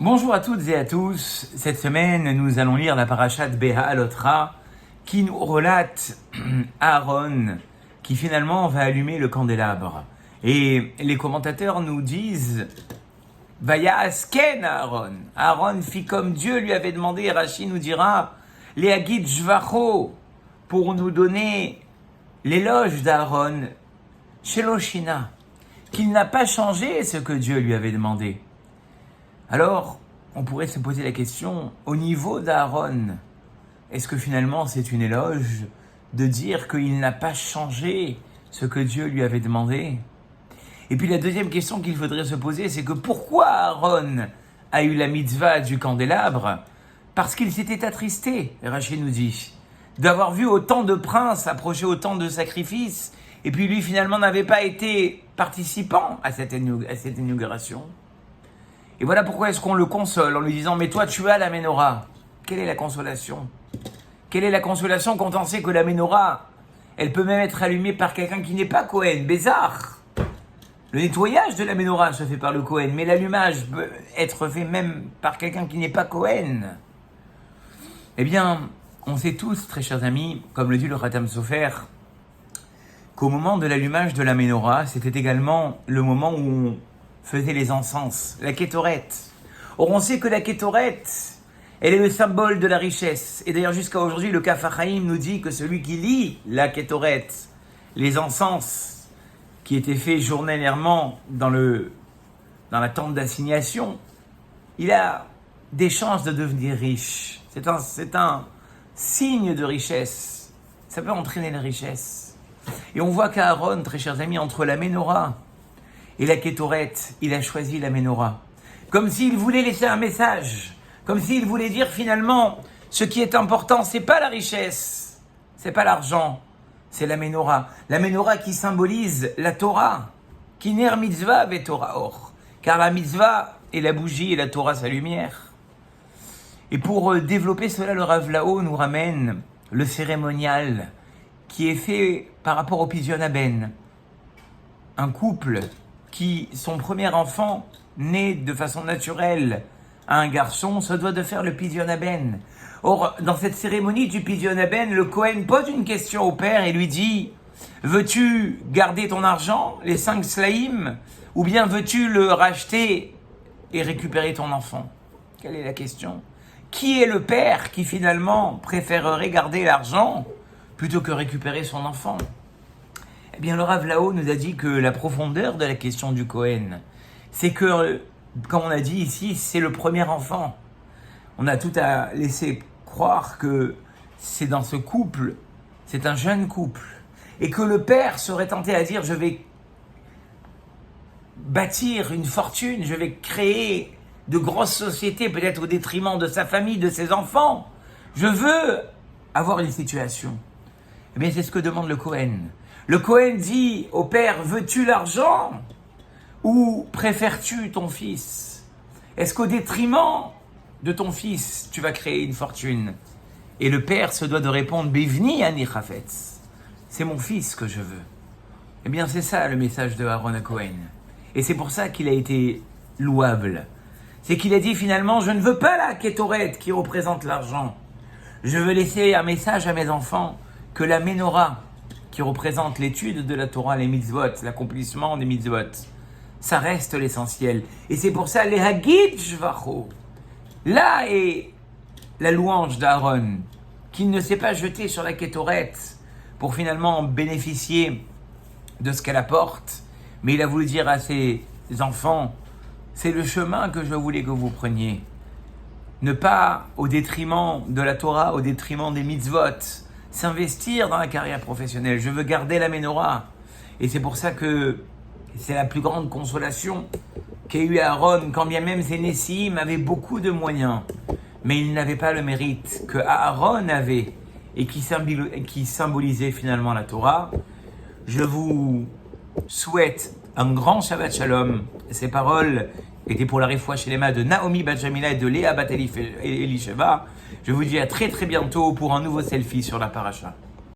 Bonjour à toutes et à tous. Cette semaine, nous allons lire la parashat Beha'alotra qui nous relate Aaron qui finalement va allumer le candélabre. Et les commentateurs nous disent Vayasken Aaron. Aaron fit comme Dieu lui avait demandé. Et Rashi nous dira Leagid Jvacho pour nous donner l'éloge d'Aaron Sheloshina, qu'il n'a pas changé ce que Dieu lui avait demandé. Alors, on pourrait se poser la question, au niveau d'Aaron, est-ce que finalement c'est une éloge de dire qu'il n'a pas changé ce que Dieu lui avait demandé? Et puis la deuxième question qu'il faudrait se poser, c'est que pourquoi Aaron a eu la mitzvah du candélabre? Parce qu'il s'était attristé, Rashi nous dit, d'avoir vu autant de princes approcher autant de sacrifices, et puis lui finalement n'avait pas été participant à cette inauguration. Et voilà pourquoi est-ce qu'on le console en lui disant « Mais toi, tu as la menorah ». Quelle est la consolation? Quelle est la consolation quand on sait que la menorah, elle peut même être allumée par quelqu'un qui n'est pas Kohen, Bézar. Le nettoyage de la menorah se fait par le Kohen, mais l'allumage peut être fait même par quelqu'un qui n'est pas Kohen. Eh bien, on sait tous, très chers amis, comme le dit le Khatam Sofer, qu'au moment de l'allumage de la menorah, c'était également le moment où on faisait les encens, la kétoret. Or, on sait que la kétoret, elle est le symbole de la richesse. Et d'ailleurs, jusqu'à aujourd'hui, le Kaf HaChaim nous dit que celui qui lit la kétoret, les encens qui étaient faits journalièrement dans la tente d'assignation, il a des chances de devenir riche. C'est un signe de richesse. Ça peut entraîner la richesse. Et on voit qu'Aaron, très chers amis, entre la menorah et la kétoret, il a choisi la menorah. Comme s'il voulait laisser un message. Comme s'il voulait dire finalement, ce qui est important, c'est pas la richesse, c'est pas l'argent, c'est la menorah. La menorah qui symbolise la Torah. Ki ner mitzvah ve Torah or. Car la mitzvah est la bougie et la Torah sa lumière. Et pour développer cela, le Rav Lao nous ramène le cérémonial qui est fait par rapport au Pidyon Haben. Un couple qui, son premier enfant, né de façon naturelle à un garçon, se doit de faire le Pidyon Haben. Or, dans cette cérémonie du Pidyon Haben, le Kohen pose une question au père et lui dit « Veux-tu garder ton argent, les 5 slaïm, ou bien veux-tu le racheter et récupérer ton enfant ?» Quelle est la question? Qui est le père qui finalement préférerait garder l'argent plutôt que récupérer son enfant? Eh bien, le Rav Lao nous a dit que la profondeur de la question du Kohen, c'est que, comme on a dit ici, c'est le premier enfant. On a tout à laisser croire que c'est dans ce couple, c'est un jeune couple, et que le père serait tenté à dire « je vais bâtir une fortune, je vais créer de grosses sociétés, peut-être au détriment de sa famille, de ses enfants. Je veux avoir une situation. » Eh bien, c'est ce que demande le Kohen. Le Kohen dit au père, veux-tu l'argent ou préfères-tu ton fils? Est-ce qu'au détriment de ton fils, tu vas créer une fortune? Et le père se doit de répondre, Bivni ani chafetz. C'est mon fils que je veux. Eh bien, c'est ça le message de Aaron à Cohen. Et c'est pour ça qu'il a été louable. C'est qu'il a dit finalement, je ne veux pas la kétoret qui représente l'argent. Je veux laisser un message à mes enfants que la menorah, qui représente l'étude de la Torah, les mitzvot, l'accomplissement des mitzvot, ça reste l'essentiel. Et c'est pour ça, les hagid jvacho. Là est la louange d'Aaron, qui ne s'est pas jeté sur la kétoret pour finalement bénéficier de ce qu'elle apporte, mais il a voulu dire à ses enfants, c'est le chemin que je voulais que vous preniez. Ne pas au détriment de la Torah, au détriment des mitzvot, s'investir dans la carrière professionnelle. Je veux garder la menorah. Et c'est pour ça que c'est la plus grande consolation qu'a eu Aaron, quand bien même ses Nessim avaient beaucoup de moyens. Mais il n'avait pas le mérite que Aaron avait et qui symbolisait finalement la Torah. Je vous souhaite un grand Shabbat Shalom. Ces paroles étaient pour la réfoua shelema de Naomi Bat Jamila et de Léa Bat Elisheva. Je vous dis à très très bientôt pour un nouveau selfie sur la paracha.